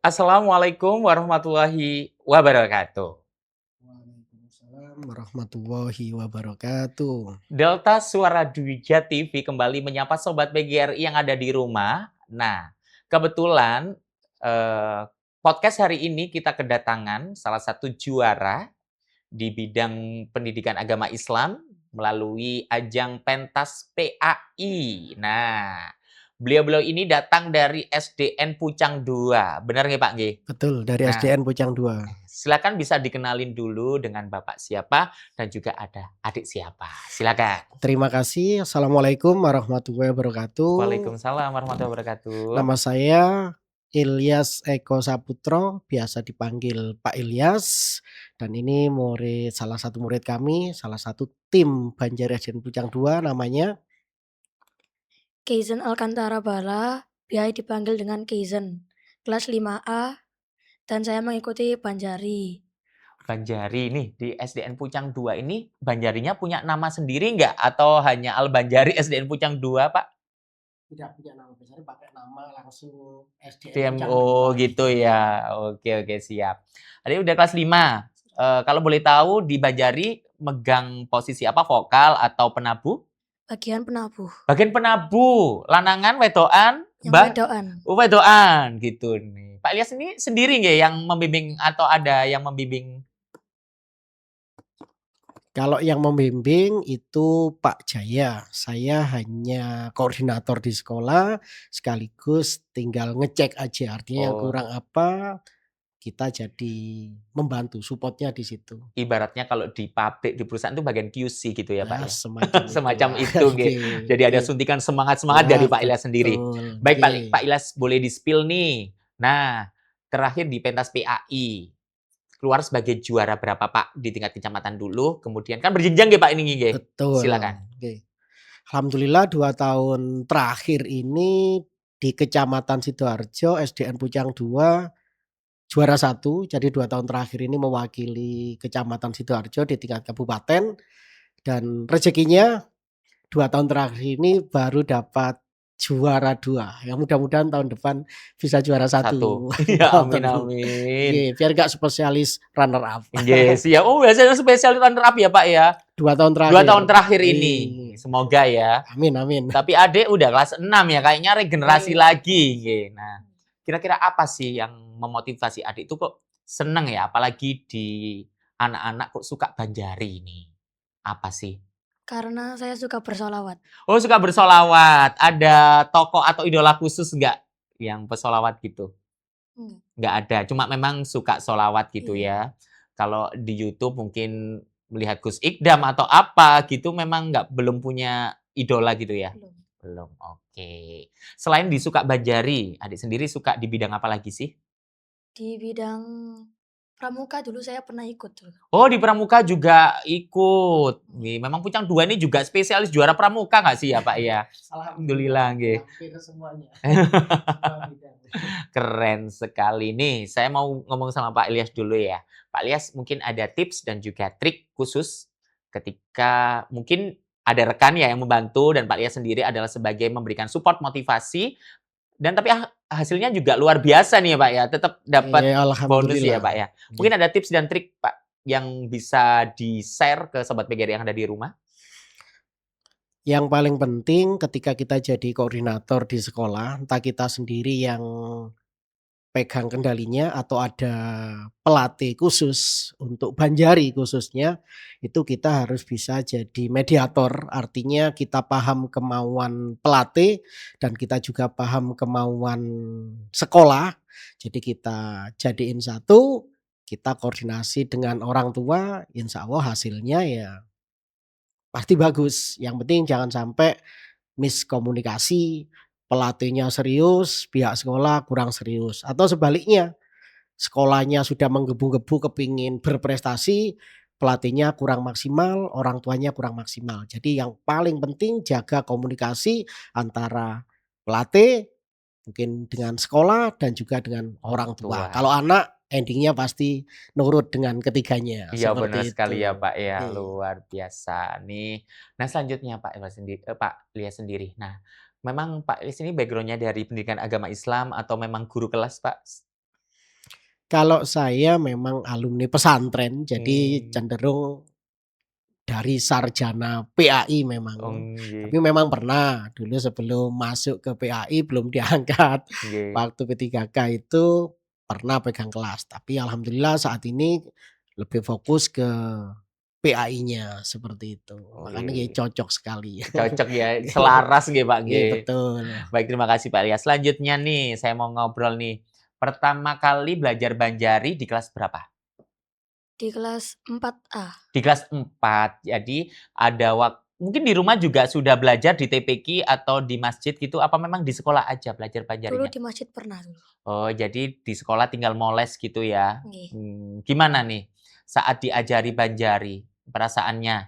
Assalamualaikum warahmatullahi wabarakatuh. Waalaikumsalam warahmatullahi wabarakatuh. Delta Suara Dwija TV kembali menyapa Sobat PGRI yang ada di rumah. Nah, kebetulan podcast hari ini kita kedatangan salah satu juara di bidang pendidikan agama Islam melalui ajang pentas PAI. Nah, beliau-beliau ini datang dari SDN Pucang 2. Benar nggih Pak nggih? Betul, dari Nah, SDN Pucang 2. silakan bisa dikenalin dulu dengan Bapak siapa dan juga ada adik siapa. Silakan. Terima kasih. Assalamualaikum warahmatullahi wabarakatuh. Waalaikumsalam warahmatullahi wabarakatuh. Nama saya Ilyas Eko Saputro, biasa dipanggil Pak Ilyas. Dan ini salah satu murid kami, salah satu tim Banjar SDN Pucang 2 namanya. Keizen Alcantara Bala, biasa dipanggil dengan Keizen, kelas 5A, dan saya mengikuti Banjari. Banjari nih di SDN Pucang 2 ini Banjarinya punya nama sendiri nggak atau hanya Al Banjari SDN Pucang 2, Pak? Tidak punya nama besar, pakai nama langsung SDN Pucang PMO 2. gitu ya. Oke siap. Tadi udah kelas 5. Kalau boleh tahu di Banjari megang posisi apa? Vokal atau penabuh? Bagian penabuh. Bagian penabuh, lanangan, wedoan, Yang wedoan. wedoan gitu nih. Pak Ilyas ini sendiri nggak yang membimbing atau ada yang membimbing? Kalau yang membimbing itu Pak Jaya, saya hanya koordinator di sekolah, sekaligus tinggal ngecek aja, artinya yang Oh, kurang apa, kita jadi membantu, support-nya di situ. ibaratnya kalau di pabrik, di perusahaan itu bagian QC gitu ya Pak Nah, ya? semacam Semacam itulah. itu nggih. Oke Jadi ada oke. suntikan semangat-semangat Ya dari Pak Ilyas sendiri. betul, Baik oke. Pak Ilyas boleh di-spill nih. Nah, terakhir di pentas PAI, keluar sebagai juara berapa Pak di tingkat kecamatan dulu, kemudian kan berjenjang nggih Pak ini nggih? Betul, Silakan. oke. Alhamdulillah 2 tahun terakhir ini di Kecamatan Sidoarjo, SDN Pucang 2 juara 1, jadi 2 tahun terakhir ini mewakili Kecamatan Sidoarjo di tingkat kabupaten, dan rezekinya 2 tahun terakhir ini baru dapat juara 2, yang mudah-mudahan tahun depan bisa juara 1. 1. Ya amin amin. Biar nggak spesialis runner up. Nggih, siap. Oh, biasanya spesial runner up ya, Pak ya? 2 tahun 2 terakhir. tahun terakhir ini. Iya. Semoga ya. Amin amin. Tapi adik udah kelas 6 ya, kayaknya regenerasi Iya. lagi. Nggih. Nah, kira-kira apa sih yang memotivasi adik itu kok seneng ya, apalagi di anak-anak kok suka Banjari ini? Apa sih? Karena saya suka bersolawat. Oh, suka bersolawat. Ada tokoh atau idola khusus nggak yang bersolawat gitu? Enggak. Nggak ada, cuma memang suka solawat gitu Iya. ya. Kalau di YouTube mungkin melihat Gus Ikdam atau apa gitu memang belum punya idola gitu ya? Belum. Belum, oke. Selain disuka Banjari, adik sendiri suka di bidang apa lagi sih? Di bidang pramuka dulu saya pernah ikut tuh. Oh, di pramuka juga ikut. Nih, memang Pucang 2 ini juga spesialis juara pramuka nggak sih ya, Pak ya? Alhamdulillah, nggih. Hampir semuanya. Keren sekali nih. Saya mau ngomong sama Pak Ilyas dulu ya. Pak Ilyas mungkin ada tips dan juga trik khusus ketika mungkin ada rekan ya yang membantu dan Pak Ilyas sendiri adalah sebagai memberikan support motivasi dan tapi hasilnya juga luar biasa nih ya Pak ya. Tetap dapat Iya, bonus ya alhamdulillah. Pak ya. Mungkin ada tips dan trik Pak yang bisa di-share ke sobat PGRI yang ada di rumah? Yang paling penting ketika kita jadi koordinator di sekolah, entah kita sendiri yang pegang kendalinya atau ada pelatih khusus untuk Banjari khususnya, itu kita harus bisa jadi mediator. Artinya kita paham kemauan pelatih dan kita juga paham kemauan sekolah. Jadi kita jadiin satu, kita koordinasi dengan orang tua, insya Allah hasilnya ya pasti bagus. Yang penting jangan sampai miskomunikasi, pelatihnya serius, pihak sekolah kurang serius, atau sebaliknya, sekolahnya sudah menggebu-gebu kepingin berprestasi, pelatihnya kurang maksimal, orang tuanya kurang maksimal. Jadi yang paling penting jaga komunikasi antara pelatih, mungkin dengan sekolah dan juga dengan orang tua. Kalau anak endingnya pasti nurut dengan ketiganya, Iya benar seperti sekali ya itu. Pak ya, Oke. luar biasa nih. Nah selanjutnya Pak Ilyas sendiri. Nah, memang Pak Ilyas ini background-nya dari pendidikan agama Islam atau memang guru kelas Pak? Kalau saya memang alumni pesantren, jadi Mmm, cenderung dari sarjana PAI oh memang. nggih Tapi memang pernah dulu sebelum masuk ke PAI belum diangkat. nggih. Waktu P3K itu pernah pegang kelas, tapi alhamdulillah saat ini lebih fokus ke PAI-nya seperti itu. Makanya ya Wih, cocok sekali. cocok ya, selaras nggih, Pak, Iya nggih. betul. Baik, terima kasih, Pak Ilyas. Selanjutnya nih, saya mau ngobrol nih. Pertama kali belajar Banjari di kelas berapa? Di kelas 4A. Di kelas 4. Jadi ada mungkin di rumah juga sudah belajar di TPQ atau di masjid gitu, apa memang di sekolah aja belajar Dulu Banjarinya? di masjid pernah dulu. Oh, jadi di sekolah tinggal moles gitu ya? Nggih. Gimana nih saat diajari Banjari, perasaannya?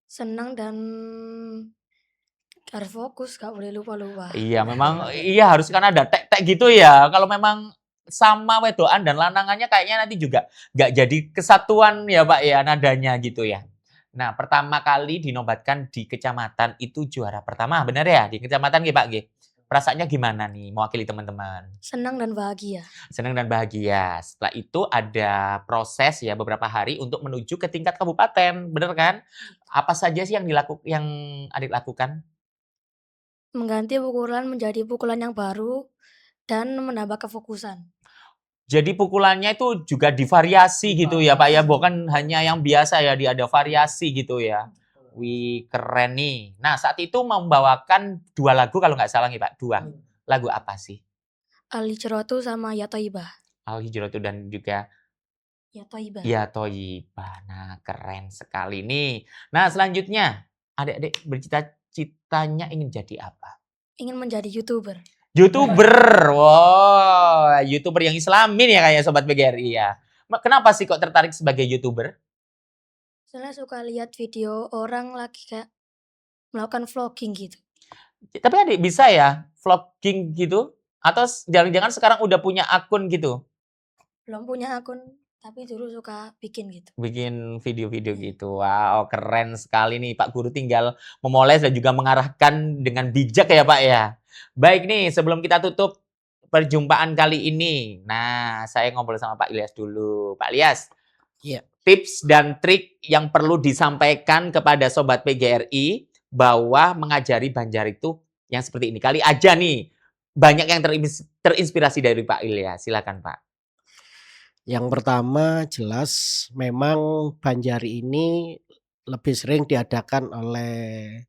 Senang dan harus fokus, gak boleh lupa-lupa. Iya, memang iya harus kan ada tek-tek gitu ya. Kalau memang sama wedokan dan lanangannya kayaknya nanti juga nggak jadi kesatuan ya, Pak, ya, nadanya gitu ya. Nah, pertama kali dinobatkan di kecamatan itu juara pertama, benar ya? Di kecamatan nggih, Pak, nggih? Perasaannya gimana nih mewakili teman-teman? Senang dan bahagia. Senang dan bahagia. Setelah itu ada proses ya beberapa hari untuk menuju ke tingkat kabupaten, bener kan? Apa saja sih yang Adik lakukan? Mengganti pukulan menjadi pukulan yang baru dan menambah kefokusan. Jadi pukulannya itu juga divariasi gitu ya, Pak, ya? Bukan hanya yang biasa ya, dia ada variasi gitu ya. Wih, keren nih. Nah, saat itu membawakan 2 lagu kalau nggak salah nih, Pak, 2. Lagu apa sih? Ali Cerotu sama Ya Toibah. Al Hijratu dan juga Ya Toibah. Ya Thoibah. Nah, keren sekali nih. Nah, selanjutnya, adik-adik bercita-citanya ingin jadi apa? Ingin menjadi YouTuber. YouTuber. Wow, YouTuber yang Islamin ya kayaknya Sobat PGRI ya. Kenapa sih kok tertarik sebagai YouTuber? Soalnya suka lihat video orang lagi kayak melakukan vlogging gitu. Tapi adik bisa ya vlogging gitu? Atau jangan-jangan sekarang udah punya akun gitu? Belum punya akun, tapi dulu suka bikin gitu. Bikin video-video Iya. gitu. Wow, keren sekali nih Pak Guru tinggal memoles dan juga mengarahkan dengan bijak ya Pak ya. Baik nih, sebelum kita tutup perjumpaan kali ini. Nah, saya ngobrol sama Pak Ilyas dulu. Pak Ilyas, Iya. tips dan trik yang perlu disampaikan kepada Sobat PGRI bahwa mengajari Banjar itu yang seperti ini. Kali aja nih, banyak yang terinspirasi dari Pak Ilyas. Silakan Pak. Yang pertama jelas memang Banjari ini lebih sering diadakan oleh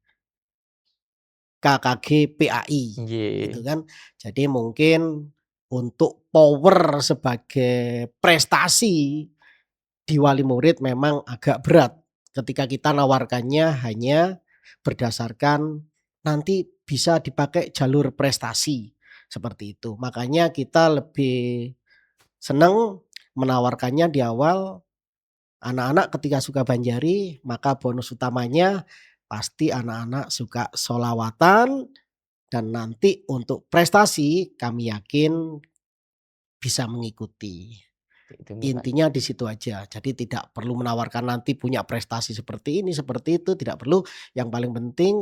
KKG PAI gitu Nggih. kan. Jadi mungkin untuk power sebagai prestasi di wali murid memang agak berat ketika kita nawarkannya hanya berdasarkan nanti bisa dipakai jalur prestasi, seperti itu. Makanya kita lebih senang menawarkannya di awal, anak-anak ketika suka Banjari, maka bonus utamanya pasti anak-anak suka sholawatan dan nanti untuk prestasi kami yakin bisa mengikuti. Itu nih Pak. Intinya di situ aja. Jadi tidak perlu menawarkan nanti punya prestasi seperti ini, seperti itu, tidak perlu. Yang paling penting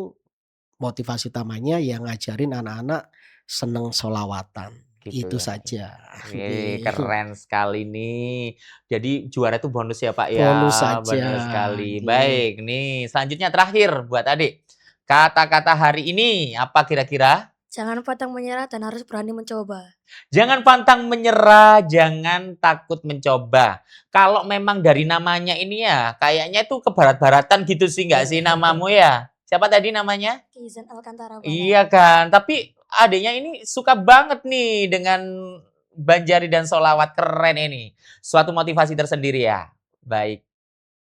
motivasi utamanya yang ngajarin anak-anak seneng sholawatan. Gitu Itu ya Pak. saja. Wih, Nggih. keren sekali nih. Jadi juara itu bonus ya Pak ya, Bonus saja, benar sekali. nggih. Baik, nih selanjutnya terakhir buat adik. Kata-kata hari ini apa kira-kira? Jangan pantang menyerah dan harus berani mencoba. Jangan pantang menyerah, jangan takut mencoba. Kalau memang dari namanya ini ya, kayaknya itu kebarat-baratan gitu sih nggak sih namamu ya? Siapa tadi namanya? Izan Alcantara Barat. Iya kan, tapi adiknya ini suka banget nih dengan Banjari dan sholawat, keren ini. Suatu motivasi tersendiri ya. Baik,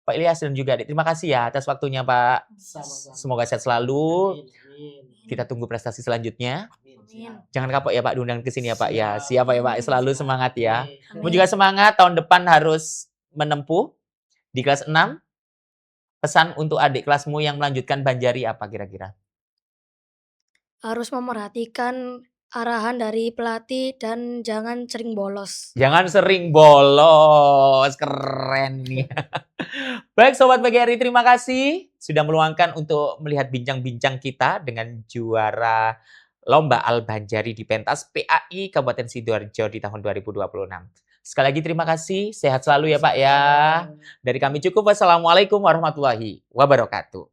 Pak Ilyas dan juga adik, terima kasih ya atas waktunya Pak. Sama-sama. Semoga sehat selalu, Amin amin. kita tunggu prestasi selanjutnya. Amin, Amin. siap. Jangan kapok ya Pak diundang ke sini ya Pak ya. Siap. Siap ya Pak, selalu semangat ya. Amin. Kamu Amin. juga semangat, tahun depan harus menempuh di kelas 6. Pesan untuk adik kelasmu yang melanjutkan Banjari apa kira-kira? Harus memerhatikan arahan dari pelatih dan jangan sering bolos. Jangan sering bolos, keren nih. Baik Sobat PGRI, terima kasih sudah meluangkan untuk melihat bincang-bincang kita dengan juara Lomba Al-Banjari di pentas PAI Kabupaten Sidoarjo di tahun 2026. Sekali lagi terima kasih, sehat selalu ya Pak ya. Dari kami cukup, wassalamualaikum warahmatullahi wabarakatuh.